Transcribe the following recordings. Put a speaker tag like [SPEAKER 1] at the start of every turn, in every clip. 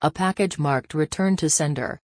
[SPEAKER 1] a package marked "Return to Sender."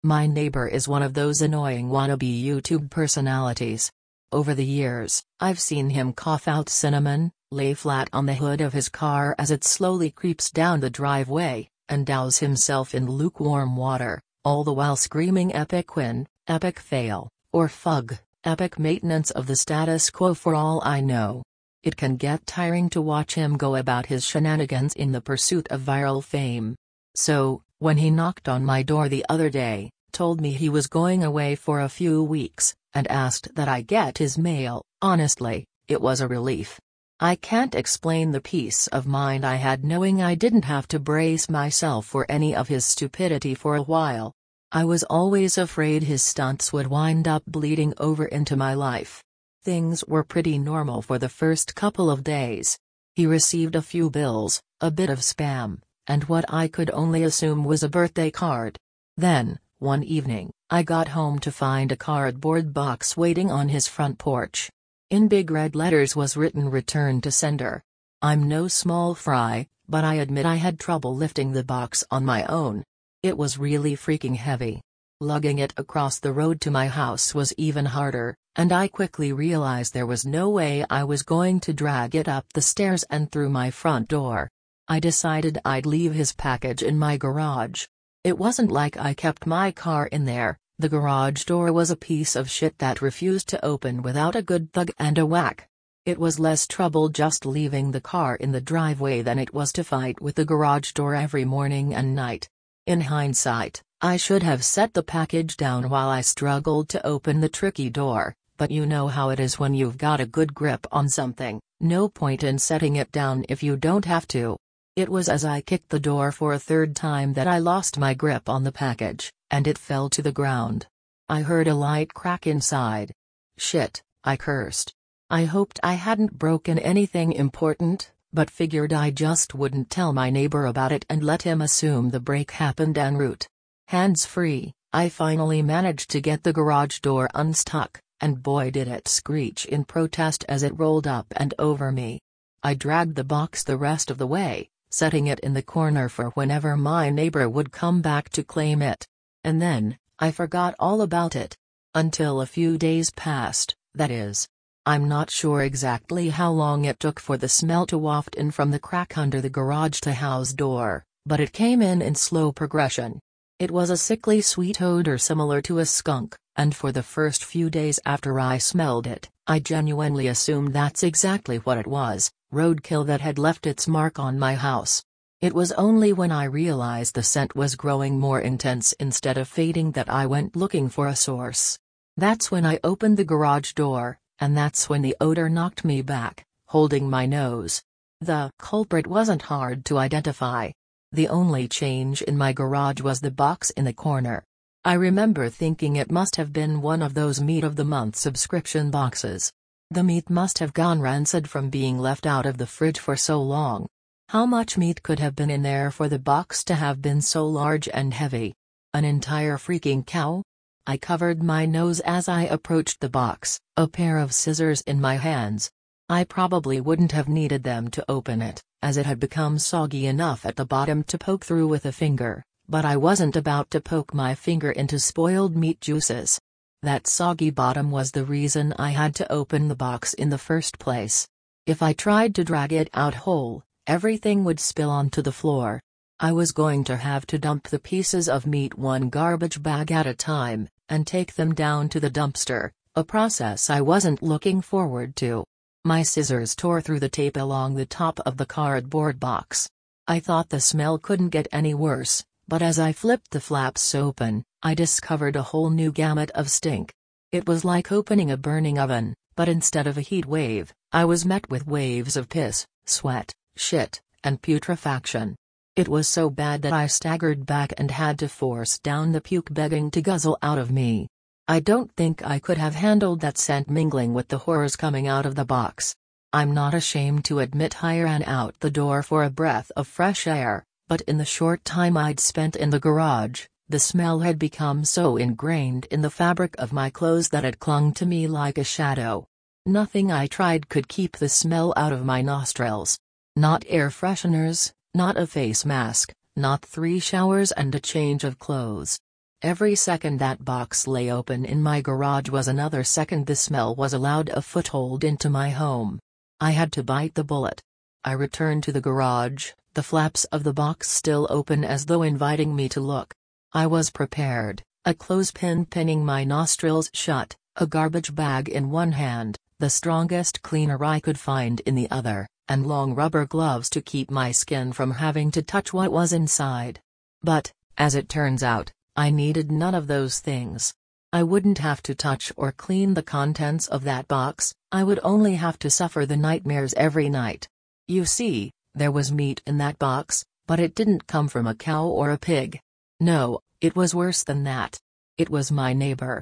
[SPEAKER 1] My neighbor is one of those annoying wannabe YouTube personalities. Over the years, I've seen him cough out cinnamon, lay flat on the hood of his car as it slowly creeps down the driveway, and douse himself in lukewarm water, all the while screaming epic win, epic fail, or fug, epic maintenance of the status quo for all I know. It can get tiring to watch him go about his shenanigans in the pursuit of viral fame. So, when he knocked on my door the other day, told me he was going away for a few weeks, and asked that I get his mail, honestly, it was a relief. I can't explain the peace of mind I had knowing I didn't have to brace myself for any of his stupidity for a while. I was always afraid his stunts would wind up bleeding over into my life. Things were pretty normal for the first couple of days. He received a few bills, a bit of spam, and what I could only assume was a birthday card. Then, one evening, I got home to find a cardboard box waiting on his front porch. In big red letters was written "Return to Sender." I'm no small fry, but I admit I had trouble lifting the box on my own. It was really freaking heavy. Lugging it across the road to my house was even harder, and I quickly realized there was no way I was going to drag it up the stairs and through my front door. I decided I'd leave his package in my garage. It wasn't like I kept my car in there. The garage door was a piece of shit that refused to open without a good thug and a whack. It was less trouble just leaving the car in the driveway than it was to fight with the garage door every morning and night. In hindsight, I should have set the package down while I struggled to open the tricky door, but you know how it is when you've got a good grip on something, no point in setting it down if you don't have to. It was as I kicked the door for a third time that I lost my grip on the package, and it fell to the ground. I heard a light crack inside. Shit, I cursed. I hoped I hadn't broken anything important, but figured I just wouldn't tell my neighbor about it and let him assume the break happened en route. Hands free, I finally managed to get the garage door unstuck, and boy did it screech in protest as it rolled up and over me. I dragged the box the rest of the way, setting it in the corner for whenever my neighbor would come back to claim it. And then, I forgot all about it. Until a few days passed, that is. I'm not sure exactly how long it took for the smell to waft in from the crack under the garage-to-house door, but it came in slow progression. It was a sickly sweet odor similar to a skunk, and for the first few days after I smelled it, I genuinely assumed that's exactly what it was, roadkill that had left its mark on my house. It was only when I realized the scent was growing more intense instead of fading that I went looking for a source. That's when I opened the garage door, and that's when the odor knocked me back, holding my nose. The culprit wasn't hard to identify. The only change in my garage was the box in the corner. I remember thinking it must have been one of those meat of the month subscription boxes. The meat must have gone rancid from being left out of the fridge for so long. How much meat could have been in there for the box to have been so large and heavy? An entire freaking cow? I covered my nose as I approached the box, a pair of scissors in my hands. I probably wouldn't have needed them to open it, as it had become soggy enough at the bottom to poke through with a finger, but I wasn't about to poke my finger into spoiled meat juices. That soggy bottom was the reason I had to open the box in the first place. If I tried to drag it out whole, everything would spill onto the floor. I was going to have to dump the pieces of meat one garbage bag at a time, and take them down to the dumpster, a process I wasn't looking forward to. My scissors tore through the tape along the top of the cardboard box. I thought the smell couldn't get any worse, but as I flipped the flaps open, I discovered a whole new gamut of stink. It was like opening a burning oven, but instead of a heat wave, I was met with waves of piss, sweat, shit, and putrefaction. It was so bad that I staggered back and had to force down the puke begging to guzzle out of me. I don't think I could have handled that scent mingling with the horrors coming out of the box. I'm not ashamed to admit I ran out the door for a breath of fresh air, but in the short time I'd spent in the garage, the smell had become so ingrained in the fabric of my clothes that it clung to me like a shadow. Nothing I tried could keep the smell out of my nostrils. Not air fresheners, not a face mask, not 3 showers and a change of clothes. Every second that box lay open in my garage was another second the smell was allowed a foothold into my home. I had to bite the bullet. I returned to the garage, the flaps of the box still open as though inviting me to look. I was prepared, a clothespin pinning my nostrils shut, a garbage bag in one hand, the strongest cleaner I could find in the other, and long rubber gloves to keep my skin from having to touch what was inside. But, as it turns out, I needed none of those things. I wouldn't have to touch or clean the contents of that box, I would only have to suffer the nightmares every night. You see, there was meat in that box, but it didn't come from a cow or a pig. No, it was worse than that. It was my neighbor.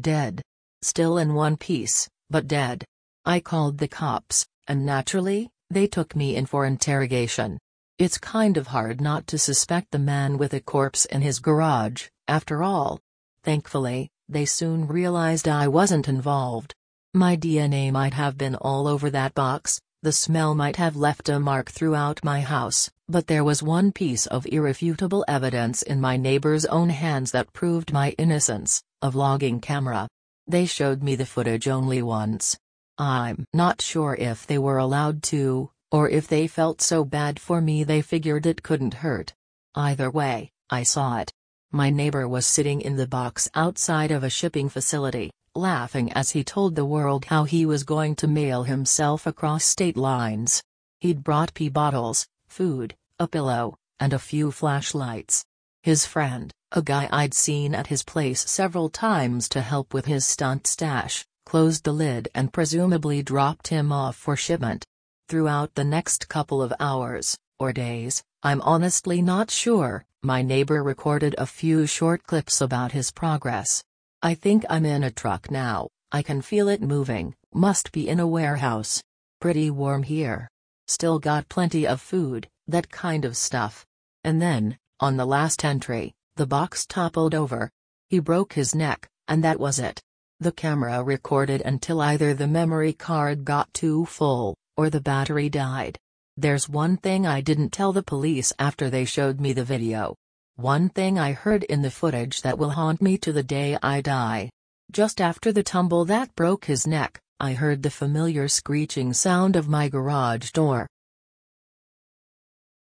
[SPEAKER 1] Dead. Still in one piece, but dead. I called the cops, and naturally, they took me in for interrogation. It's kind of hard not to suspect the man with a corpse in his garage, after all. Thankfully, they soon realized I wasn't involved. My DNA might have been all over that box, the smell might have left a mark throughout my house, but there was one piece of irrefutable evidence in my neighbor's own hands that proved my innocence, a vlogging camera. They showed me the footage only once. I'm not sure if they were allowed to, or if they felt so bad for me they figured it couldn't hurt. Either way, I saw it. My neighbor was sitting in the box outside of a shipping facility, laughing as he told the world how he was going to mail himself across state lines. He'd brought pee bottles, food, a pillow, and a few flashlights. His friend, a guy I'd seen at his place several times to help with his stunt stash, closed the lid and presumably dropped him off for shipment. Throughout the next couple of hours, or days, I'm honestly not sure, my neighbor recorded a few short clips about his progress. I think I'm in a truck now, I can feel it moving, must be in a warehouse. Pretty warm here. Still got plenty of food, that kind of stuff. And then, on the last entry, the box toppled over. He broke his neck, and that was it. The camera recorded until either the memory card got too full, or the battery died. There's one thing I didn't tell the police after they showed me the video. One thing I heard in the footage that will haunt me to the day I die. Just after the tumble that broke his neck, I heard the familiar screeching sound of my garage door.